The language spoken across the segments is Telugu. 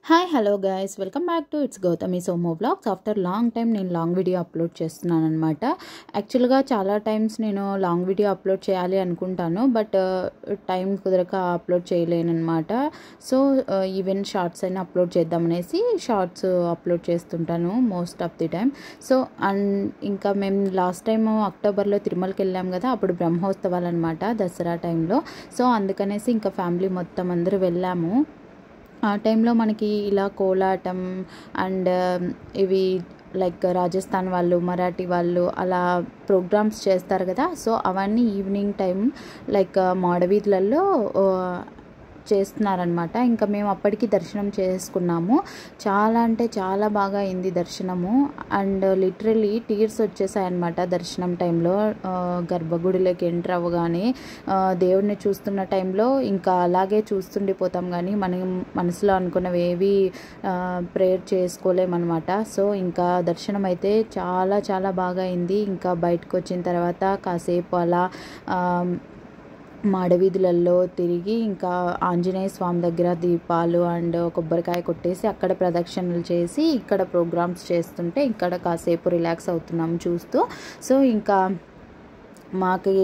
Hi hello guys welcome back to it's Gautami సోమో వ్లాగ్స్. ఆఫ్టర్ లాంగ్ టైం నేను లాంగ్ వీడియో అప్లోడ్ చేస్తున్నాను అనమాట. యాక్చువల్గా చాలా టైమ్స్ నేను లాంగ్ వీడియో అప్లోడ్ చేయాలి అనుకుంటాను, బట్ టైం కుదరక అప్లోడ్ చేయలేను అనమాట. సో ఈవెన్ షార్ట్స్ అయినా అప్లోడ్ చేద్దామనేసి షార్ట్స్ అప్లోడ్ చేస్తుంటాను most of the time. So and ఇంకా మేము లాస్ట్ టైం అక్టోబర్లో తిరుమలకి వెళ్ళాం కదా, అప్పుడు బ్రహ్మోత్సవాలు అనమాట, దసరా టైంలో. సో అందుకనేసి ఇంకా ఫ్యామిలీ మొత్తం అందరూ వెళ్ళాము. ఆ టైంలో మనకి ఇలా కోలాటం అండ్ ఇవి లైక్ రాజస్థాన్ వాళ్ళు, మరాఠీ వాళ్ళు అలా ప్రోగ్రామ్స్ చేస్తారు కదా. సో అవన్నీ ఈవినింగ్ టైం లైక్ మాడవీధులలో చేస్తున్నారనమాట. ఇంకా మేము అప్పటికి దర్శనం చేసుకున్నాము. చాలా అంటే చాలా బాగా అయింది దర్శనము. అండ్ లిటరలీ టీర్స్ వచ్చేసాయి అనమాట దర్శనం టైంలో. గర్భగుడిలోకి ఎంటర్ అవ్వగానే దేవుడిని చూస్తున్న టైంలో ఇంకా అలాగే చూస్తుండిపోతాం, కానీ మనం మనసులో అనుకున్నవి ఏవి ప్రేయర్ చేసుకోలేమన్నమాట. సో ఇంకా దర్శనం అయితే చాలా చాలా బాగా అయింది. ఇంకా బయటకు వచ్చిన తర్వాత కాసేపు అలా మాడవీధులలో తిరిగి ఇంకా ఆంజనేయ స్వామి దగ్గర దీపాలు అండ్ కొబ్బరికాయ కొట్టేసి అక్కడ ప్రదక్షిణలు చేసి ఇక్కడ ప్రోగ్రామ్స్ చేస్తుంటే ఇక్కడ కాసేపు రిలాక్స్ అవుతున్నాము చూస్తూ. సో ఇంకా మాకు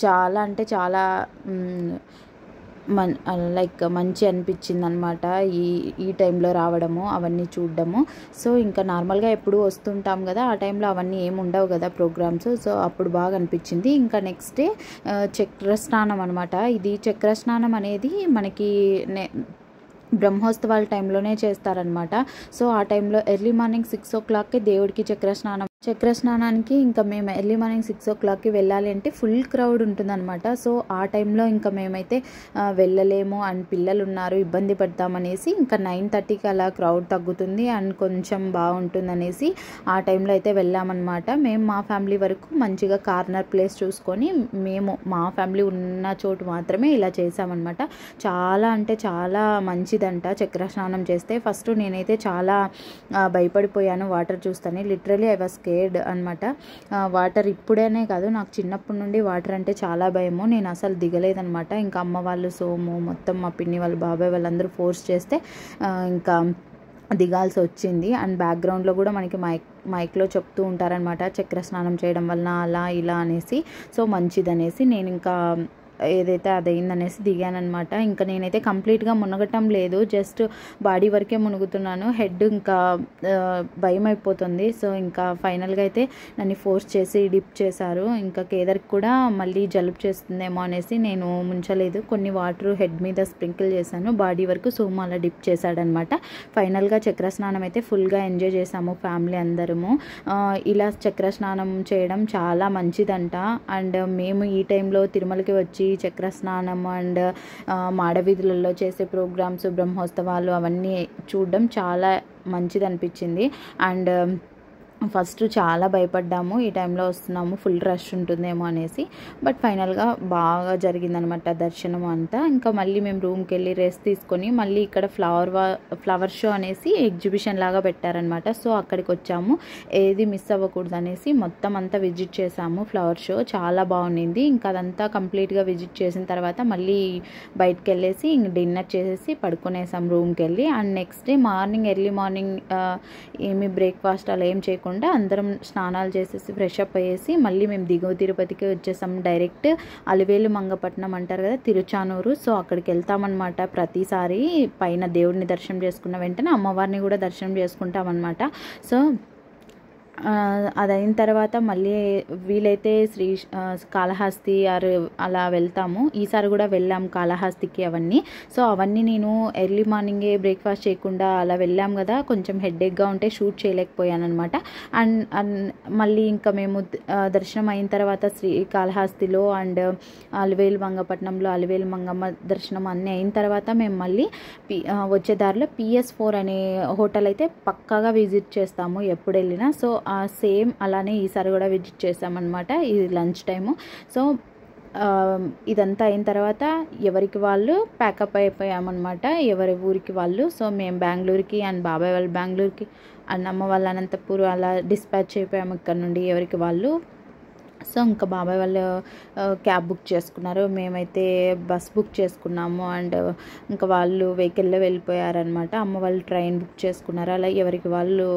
చాలా అంటే చాలా లైక్ మంచి అనిపించింది అనమాట ఈ టైంలో రావడము, అవన్నీ చూడడము. సో ఇంకా నార్మల్గా ఎప్పుడు వస్తుంటాం కదా, ఆ టైంలో అవన్నీ ఏమి ఉండవు కదా ప్రోగ్రామ్స్. సో అప్పుడు బాగా అనిపించింది. ఇంకా నెక్స్ట్ డే చక్రస్నానం అనమాట. ఇది చక్రస్నానం అనేది మనకి బ్రహ్మోత్సవాల టైంలోనే చేస్తారనమాట. సో ఆ టైంలో ఎర్లీ మార్నింగ్ 6 o'clockకి దేవుడికి చక్రస్నానానికి ఇంకా మేము ఎర్లీ మార్నింగ్ 6 o'clockకి వెళ్ళాలి అంటే ఫుల్ క్రౌడ్ ఉంటుందన్నమాట. సో ఆ టైంలో ఇంకా మేమైతే వెళ్ళలేము అండ్ పిల్లలు ఉన్నారు, ఇబ్బంది పడతామనేసి ఇంకా 9:30కి అలా క్రౌడ్ తగ్గుతుంది అండ్ కొంచెం బాగుంటుందనేసి ఆ టైంలో అయితే వెళ్ళామన్నమాట. మేము మా ఫ్యామిలీ వరకు మంచిగా కార్నర్ ప్లేస్ చూసుకొని మేము మా ఫ్యామిలీ ఉన్న చోటు మాత్రమే ఇలా చేసామన్నమాట. చాలా అంటే చాలా మంచిదంట చక్రస్నానం చేస్తే. ఫస్ట్ నేనైతే చాలా భయపడిపోయాను వాటర్ చూస్తాను. లిటరలీ ఐ వాస్ స్కేర్డ్ అనమాట. వాటర్ ఇప్పుడేనే కాదు, నాకు చిన్నప్పటి నుండి వాటర్ అంటే చాలా భయము. నేను అసలు దిగలేదనమాట. ఇంకా అమ్మ వాళ్ళు, సోము, మొత్తం మా పిన్ని వాళ్ళు, బాబాయ్ వాళ్ళందరూ ఫోర్స్ చేస్తే ఇంకా దిగాల్సి వచ్చింది. అండ్ బ్యాక్గ్రౌండ్లో కూడా మనకి మైక్లో చెప్తూ ఉంటారనమాట చక్రస్నానం చేయడం వలన అలా ఇలా అనేసి. సో మంచిదనేసి నేను ఇంకా ఏదైతే అదయిందనేసి దిగానమాట. ఇంకా నేనైతే కంప్లీట్గా మునగటం లేదు, జస్ట్ బాడీ వరకే మునుగుతున్నాను. హెడ్ ఇంకా భయం అయిపోతుంది. సో ఇంకా ఫైనల్గా అయితే నన్ను ఫోర్స్ చేసి డిప్ చేశారు. ఇంకా కేదర్కి కూడా మళ్ళీ జలుబు చేస్తుందేమో అనేసి నేను ముంచలేదు, కొన్ని వాటర్ హెడ్ మీద స్ప్రింకిల్ చేశాను, బాడీ వరకు సోము అలా డిప్ చేశాడనమాట. ఫైనల్గా చక్రస్నానం అయితే ఫుల్గా ఎంజాయ్ చేసాము ఫ్యామిలీ అందరము. ఇలా చక్రస్నానం చేయడం చాలా మంచిదంట. అండ్ మేము ఈ టైంలో తిరుమలకి వచ్చి చక్రస్నానం అండ్ మాడవీధులలో చేసే ప్రోగ్రామ్స్, బ్రహ్మోత్సవాలు అవన్నీ చూడడం చాలా మంచిది అనిపించింది. అండ్ ఫస్ట్ చాలా భయపడ్డాము, ఈ టైంలో వస్తున్నాము ఫుల్ రష్ ఉంటుందేమో అనేసి. బట్ ఫైనల్గా బాగా జరిగిందనమాట దర్శనం అంతా. ఇంకా మళ్ళీ మేము రూమ్కి వెళ్ళి రెస్ట్ తీసుకొని మళ్ళీ ఇక్కడ ఫ్లవర్ షో అనేసి ఎగ్జిబిషన్ లాగా పెట్టారనమాట. సో అక్కడికి వచ్చాము, ఏది మిస్ అవ్వకూడదు అనేసి మొత్తం అంతా విజిట్ చేసాము. ఫ్లవర్ షో చాలా బాగుండింది. ఇంకా అదంతా కంప్లీట్గా విజిట్ చేసిన తర్వాత మళ్ళీ బయటకు వెళ్ళేసి ఇంక డిన్నర్ చేసేసి పడుకునేసాం రూమ్కి వెళ్ళి. And next day morning early morning ఏమి బ్రేక్ఫాస్ట్ అలా ఏం చేయకుండా అందరం స్నానాలు చేసేసి ఫ్రెష్ అప్ అయ్యేసి మళ్ళీ మేము దిగువ తిరుపతికి వచ్చేసాం. డైరెక్ట్ అలివేలు మంగపట్నం అంటారు కదా, తిరుచానూరు. సో అక్కడికి వెళ్తామన్నమాట ప్రతిసారి. పైన దేవుడిని దర్శనం చేసుకున్న వెంటనే అమ్మవారిని కూడా దర్శనం చేసుకుంటామన్నమాట. సో అదైన తర్వాత మళ్ళీ వీలైతే కాళహస్తి అలా వెళ్తాము. ఈసారి కూడా వెళ్ళాం కాళహస్తికి అవన్నీ. సో అవన్నీ నేను ఎర్లీ మార్నింగే బ్రేక్ఫాస్ట్ చేయకుండా అలా వెళ్ళాం కదా, కొంచెం హెడ్ఏక్గా ఉంటే షూట్ చేయలేకపోయాను అనమాట. అండ్ మళ్ళీ ఇంకా మేము దర్శనం అయిన తర్వాత కాళహస్తిలో అండ్ అలివేలు మంగపట్నంలో అలివేలు మంగమ్మ దర్శనం అన్నీ అయిన తర్వాత మేము మళ్ళీ వచ్చే దారిలో PS4 అనే హోటల్ అయితే పక్కాగా విజిట్ చేస్తాము ఎప్పుడు వెళ్ళినా. సో సేమ్ అలానే ఈసారి కూడా విజిట్ చేసామన్నమాట. ఇది లంచ్ టైము. సో ఇదంతా అయిన తర్వాత ఎవరికి వాళ్ళు ప్యాకప్ అయిపోయామన్నమాట, ఎవరి ఊరికి వాళ్ళు. సో మేము బెంగళూరుకి అండ్ బాబాయ్ వాళ్ళు బెంగళూరుకి అండ్ అమ్మ వాళ్ళ అనంతపూర్ అలా డిస్పాచ్ అయిపోయాము ఇక్కడ నుండి ఎవరికి వాళ్ళు. సో ఇంకా బాబాయ్ వాళ్ళు క్యాబ్ బుక్ చేసుకున్నారు, మేమైతే బస్ బుక్ చేసుకున్నాము. అండ్ ఇంకా వాళ్ళు వెహికల్లో వెళ్ళిపోయారనమాట. అమ్మ వాళ్ళు ట్రైన్ బుక్ చేసుకున్నారు. అలా ఎవరికి వాళ్ళు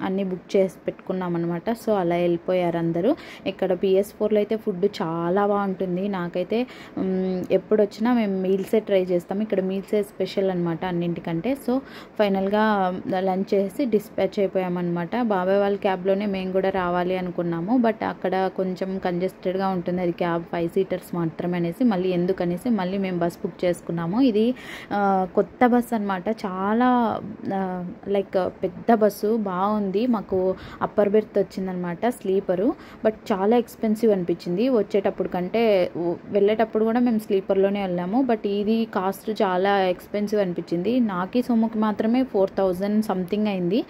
అన్నీ బుక్ చేసి పెట్టుకున్నాం అనమాట. సో అలా వెళ్ళిపోయారు అందరూ. ఇక్కడ PS4లో అయితే ఫుడ్ చాలా బాగుంటుంది. నాకైతే ఎప్పుడు వచ్చినా మేము మీల్సే ట్రై చేస్తాము. ఇక్కడ మీల్సే స్పెషల్ అనమాట అన్నింటికంటే. సో ఫైనల్గా లంచ్ చేసి డిస్పాచ్ అయిపోయామన్నమాట. బాబాయ్ వాళ్ళ క్యాబ్లోనే మేము కూడా రావాలి అనుకున్నాము. బట్ అక్కడ కొంచెం కంజెస్టెడ్గా ఉంటుంది, అది క్యాబ్ 5 సీటర్స్ మాత్రమే అనేసి మళ్ళీ ఎందుకనేసి మళ్ళీ మేము బస్ బుక్ చేసుకున్నాము. ఇది కొత్త బస్ అనమాట, చాలా లైక్ పెద్ద బస్సు, బాగుంది. మాకు అప్పర్ బెర్త్ వచ్చిందనమాట, స్లీపరు. బట్ చాలా ఎక్స్పెన్సివ్ అనిపించింది వచ్చేటప్పుడు కంటే. వెళ్ళేటప్పుడు కూడా మేము స్లీపర్లోనే వెళ్ళాము. బట్ ఇది కాస్ట్ చాలా ఎక్స్పెన్సివ్ అనిపించింది. నాకి సొమ్ముకి మాత్రమే 4000 సంథింగ్ అయింది.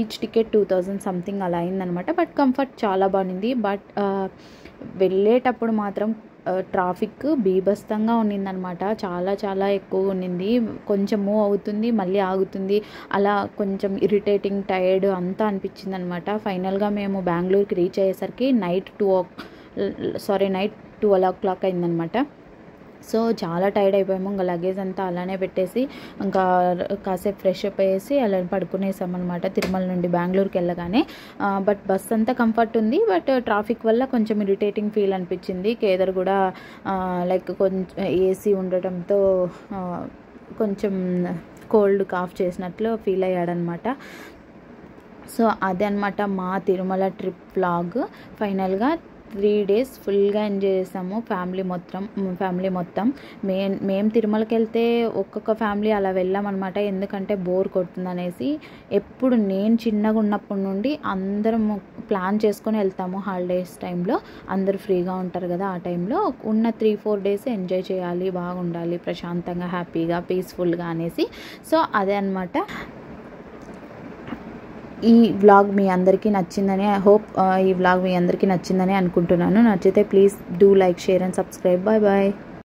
ఈచ్ టికెట్ 2000 సంథింగ్ అలా అయిందనమాట. బట్ కంఫర్ట్ చాలా బాగుంది. బట్ వెళ్ళేటప్పుడు మాత్రం ట్రాఫిక్ బీభత్సంగా ఉన్నిందనమాట. చాలా చాలా ఎక్కువ ఉన్నింది. కొంచెం మూవ్ అవుతుంది, మళ్ళీ ఆగుతుంది, అలా కొంచెం ఇరిటేటింగ్, టైర్డ్ అంతా అనిపించింది అనమాట. ఫైనల్గా మేము బెంగళూరుకి రీచ్ అయ్యేసరికి నైట్ 12 o'clock అయిందనమాట. సో చాలా టైర్డ్ అయిపోయాము. ఇంకా లగేజ్ అంతా అలానే పెట్టేసి ఇంకా కాసేపు ఫ్రెష్ అప్ అయ్యేసి అలా పడుకునేసామన్నమాట తిరుమల నుండి బెంగళూరుకి వెళ్ళగానే. బట్ బస్ అంతా కంఫర్ట్ ఉంది. బట్ ట్రాఫిక్ వల్ల కొంచెం ఇరిటేటింగ్ ఫీల్ అనిపించింది. కేదర్ కూడా లైక్ కొంచెం ఏసీ ఉండటంతో కొంచెం కోల్డ్ కాఫ్ చేసినట్లు ఫీల్ అయ్యాడనమాట. సో అదే అనమాట మా తిరుమల ట్రిప్ వ్లాగ్. ఫైనల్గా 3 days ఫుల్గా ఎంజాయ్ చేసాము ఫ్యామిలీ మొత్తం. మేము తిరుమలకి వెళ్తే ఒక్కొక్క ఫ్యామిలీ అలా వెళ్ళామన్నమాట, ఎందుకంటే బోర్ కొడుతుంది అనేసి. ఎప్పుడు నేను చిన్నగా ఉన్నప్పటి నుండి అందరం ప్లాన్ చేసుకొని వెళ్తాము. హాలిడేస్ టైంలో అందరూ ఫ్రీగా ఉంటారు కదా, ఆ టైంలో ఉన్న 3-4 days ఎంజాయ్ చేయాలి, బాగుండాలి, ప్రశాంతంగా, హ్యాపీగా, పీస్ఫుల్గా అనేసి. సో అదే అనమాట. ఈ వ్లాగ్ మీ అందరికీ నచ్చిందని ఈ వ్లాగ్ మీ అందరికీ నచ్చిందని అనుకుంటున్నాను. నచ్చితే please do like, share and subscribe. Bye bye.